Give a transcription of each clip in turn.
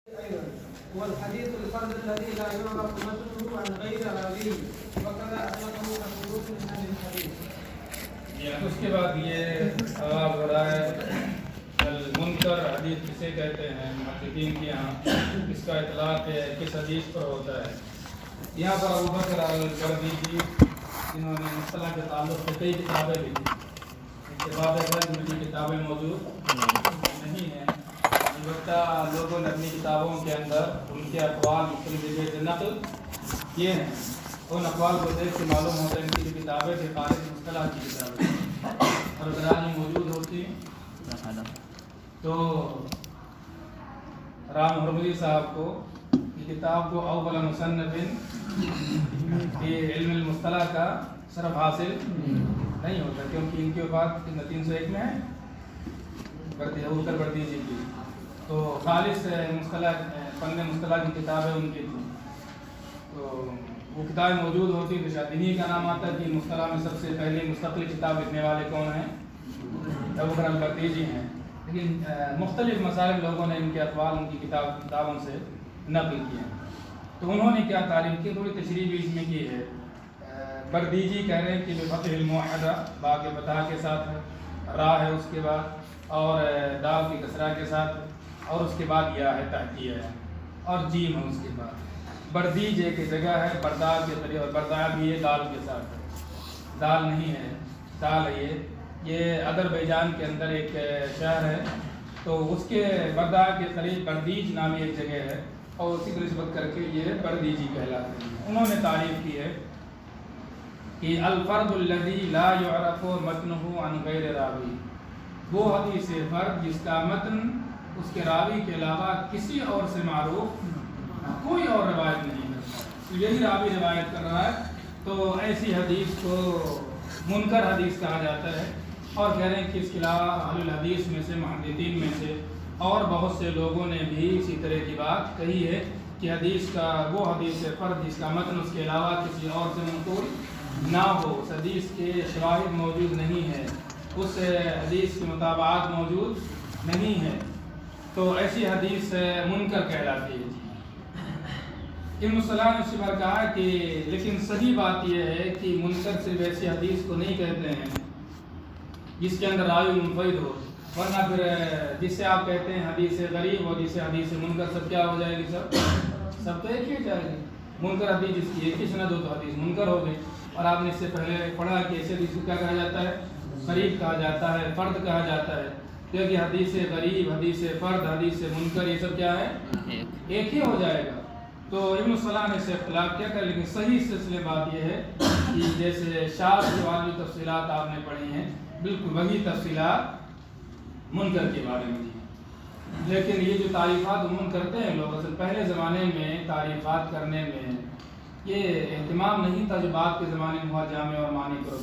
والحديث الفرد الذي لا يعرف متنه عن غير راويه وكذا أطلقه مشهور من أهل الحديث. اس کے بعد یہ آغاز ہو رہا ہے المنکر حدیث کسے کہتے ہیں محققین کے یہاں اس کا اطلاق کس حدیث پر ہوتا ہے. یہاں پر ابو بکر البردی جنہوں نے مصطلح کے تعلق سے کئی کتابیں لکھی. اس کے بعد ایسا کی کتابیں موجود نہیں ہیں، البتہ لوگوں نے اپنی کتابوں کے اندر ان کے اقوال مختلف جگہ سے نقل کیے ہیں. ان اقوال کو دیکھ کے معلوم ہوتا ہے ان کی کتابیں کے خارج مصطلح کی کتابیں اور درانی موجود ہوتی ہیں. تو رام ہرمزی صاحب کو یہ کتاب کو اول مصنف کے علم المصطلح کا شرف حاصل نہیں ہوتا، کیونکہ ان کی وفات 301 میں ہے ابو بکر بردیجی کی. تو خالص مصطلح فن مصطلح کی کتابیں ان کی تھیں. تو وہ کتابیں موجود ہوتی تو شاید انہی کا نام آتا ہے کہ مصطلح میں سب سے پہلے مستقل کتاب لکھنے والے کون ہیں؟ ابو بکر البردیجی ہیں. لیکن مختلف مسائل لوگوں نے ان کے اقوال ان کی کتابوں سے نقل کیے ہیں. تو انہوں نے کیا تعریف کی، تھوڑی تشریح بھی اس میں کی ہے. بردیجی کہہ رہے ہیں کہ بفتح الموحدہ با کے فتح کے ساتھ ہے، را ہے اس کے بعد اور دال کی کسرہ کے ساتھ اور اس کے بعد یا ہے تحتیہ ہے اور جیم ہے اس کے بعد. بردیج ایک جگہ ہے بردار کے طریقے اور بردار بھی ہے دال کے ساتھ ہے، دال نہیں ہے دال ہے. یہ اذربائیجان کے اندر ایک شہر ہے، تو اس کے بردار کے قریب بردیج نامی ایک جگہ ہے اور اسی کو نسبت کر کے یہ بردیجی کہلاتے ہیں. انہوں نے تعریف کی ہے کہ الفرد الذی لا یعرف متنہ عن غیر راوی، وہ حدیث فرد جس کا متن اس کے راوی کے علاوہ کسی اور سے معروف کوئی اور روایت نہیں کرتا، یہی راوی روایت کر رہا ہے، تو ایسی حدیث کو منکر حدیث کہا جاتا ہے. اور کہہ رہے ہیں کہ اس کے علاوہ اہل الحدیث میں سے محدثین میں سے اور بہت سے لوگوں نے بھی اسی طرح کی بات کہی ہے کہ حدیث کا وہ حدیث فرد جس کا متن اس کے علاوہ کسی اور سے منقول نہ ہو، اس حدیث کے شواہد موجود نہیں ہے، اس حدیث کے مطابعات موجود نہیں ہے، تو ایسی حدیث منکر کہلاتی ہے. ابن صلاح نے اس پر کہا کہ لیکن صحیح بات یہ ہے کہ منکر صرف ایسی حدیث کو نہیں کہتے ہیں جس کے اندر راوی منفرد ہو، ورنہ پھر جس سے آپ کہتے ہیں حدیث غریب اور جس سے حدیث منکر سب کیا ہو جائے گی، سب تو ایک ہی جائے گی. منکر حدیث جس کی ایک ہی سند ہو تو حدیث منکر ہو گئی. اور آپ نے اس سے پہلے پڑھا کہ ایسے حدیث کو کیا کہا جاتا ہے؟ غریب کہا جاتا ہے، فرد کہا جاتا ہے، کیونکہ حدیث غریب، حدیث فرد، حدیث منکر یہ سب کیا ہے؟ ایک ہی ہو جائے گا. تو ابن صلاح نے اسے اختلاف کیا کر، لیکن صحیح سلسلے بات یہ ہے کہ جیسے شاذ کے والی تفصیلات آپ نے پڑھی ہیں بالکل وہی تفصیلات منکر کے بارے میں تھی. لیکن یہ جو تعریفات عموماً کرتے ہیں لوگ، اصل پہلے زمانے میں تعریفات کرنے میں یہ اہتمام نہیں تھا جو بعد کے زمانے میں ہوا جامع اور معنی کرو.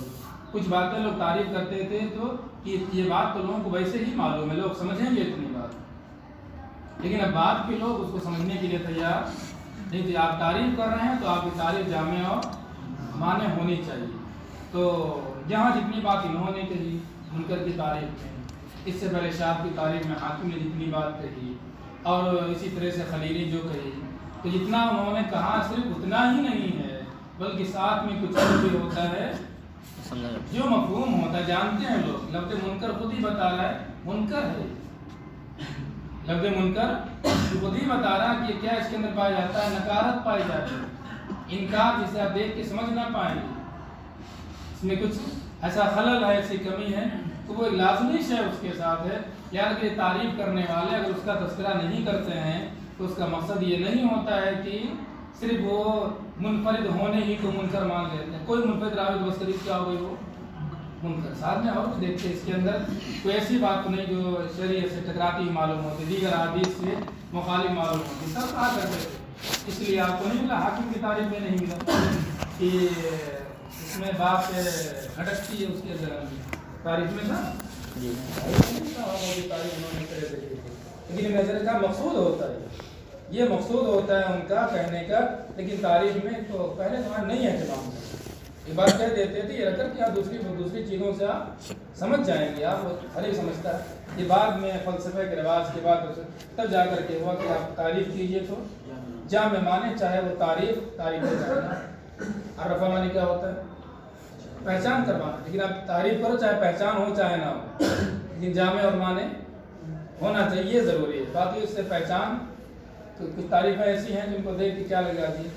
کچھ باتیں لوگ تعریف کرتے تھے تو کہ یہ بات تو لوگوں کو ویسے ہی معلوم ہے، لوگ سمجھیں گے اتنی بات، لیکن اب بعد کے لوگ اس کو سمجھنے کے لیے تیار نہیں تھے. آپ تعریف کر رہے ہیں تو آپ کی تعریف جامع اور معنی ہونی چاہیے. تو جہاں جتنی بات انہوں نے کہی منکر کی تعریف میں، اس سے پہلے شاذ کی تعریف میں حاکم نے جتنی بات کہی اور اسی طرح سے خلیلی جو کہی، تو جتنا انہوں نے کہا صرف اتنا ہی نہیں ہے بلکہ ساتھ میں کچھ اور بھی ہوتا ہے جو مفہوم ہوتا ہے. جانتے ہیں لوگ لفظ منکر خود ہی بتا رہا ہے منکر ہے، لفظ منکر خود ہی بتا رہا ہے کہ کیا اس کے اندر پایا جاتا ہے؟ نکارت پائی جاتی ہے، انکار جسے آپ دیکھ کے سمجھ نہ پائیں گے، اس میں کچھ ایسا خلل ہے، ایسی کمی ہے، تو وہ لازمی شے اس کے ساتھ ہے. یاد کہ تعریف کرنے والے اگر اس کا تذکرہ نہیں کرتے ہیں تو اس کا مقصد یہ نہیں ہوتا ہے کہ صرف وہ منفرد ہونے ہی کو منکر مان لیتے ہیں. کوئی منفرد راوی بس قریب کیا ہو گئی وہ منکر. ساتھ میں اور بھی دیکھتے اس کے اندر کوئی ایسی بات تو نہیں جو شریعت سے ٹکراتی ہی معلوم ہوتی، دیگر حدیث سے مخالف معلوم ہوتی، سب کہا کرتے تھے. اس لیے آپ کو نہیں ملا، حاکم کی تعریف میں نہیں ملا کہ اس میں بات بھٹکتی ہے، اس کے تاریخ میں تھا لیکن نظر کا مقصود ہوتا ہے، یہ مقصود ہوتا ہے ان کا کہنے کا، لیکن تاریخ میں تو پہلے زمانے نہیں اہتمام یہ بات کہہ دیتے تھے، یہ رکھ کر کہ آپ دوسری چیزوں سے آپ سمجھ جائیں گے، آپ ہر ایک سمجھتا ہے۔ یہ بعد میں فلسفے کے رواج کے بعد تب جا کر کے ہوا کہ آپ تعریف کیجئے تو جامع معنی، چاہے وہ تعریف ہو چاہے نہ۔ عرفہ معنی کیا ہوتا ہے؟ پہچان کروانا، لیکن آپ تعریف کرو چاہے پہچان ہو چاہے نہ ہو، لیکن جامع اور معنی ہونا چاہیے، ضروری ہے۔ باقی اس سے پہچان، کچھ تعریفیں ایسی ہیں جن کو دیکھ کے کیا لگ جاتی ہے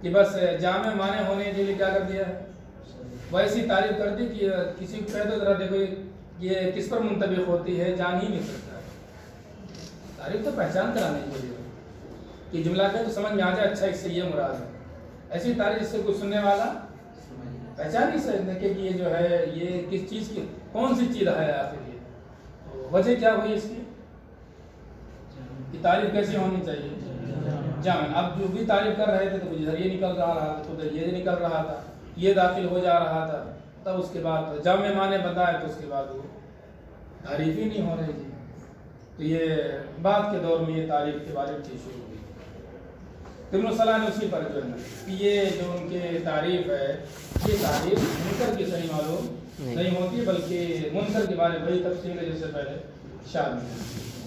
کہ بس جامع معنی ہونے کے لیے کیا کر دیا ہے، وہ ایسی تعریف کر دی کہ کسی کو کہہ دو ذرا دیکھو یہ کس پر منطبق ہوتی ہے، جان ہی نہیں سکتا ہے۔ تعریف تو پہچان کرانے کے لیے کہ جملہ کہ تو سمجھ میں آ جائے، اچھا اس سے یہ مراد ہے۔ ایسی تعریف اس سے کوئی سننے والا پہچان نہیں سکتا کہ یہ جو ہے یہ کس چیز کی، کون سی چیز ہے آخر یہ۔ تو وجہ کیا ہوئی اس کی کہ تعریف کیسی ہونی چاہیے، جامع۔ اب جو بھی تعریف کر رہے تھے تو کچھ ادھر یہ نکل رہا تھا، تو ادھر یہ نکل رہا تھا، یہ داخل ہو جا رہا تھا، تب اس کے بعد جامع معنی بتائے تو اس کے بعد وہ تعریف ہی نہیں ہو رہی تھی۔ تو یہ بعد کے دور میں یہ تعریف کے بارے میں چیز شروع ہوئی۔ ابن صلاح نے اسی پر جو ہے کہ یہ جو ان کے تعریف ہے، یہ تعریف منکر کی صحیح معلوم نہیں ہوتی، بلکہ منکر کے بارے میں وہی تفصیل ہے جس سے پہلے شامل ہے۔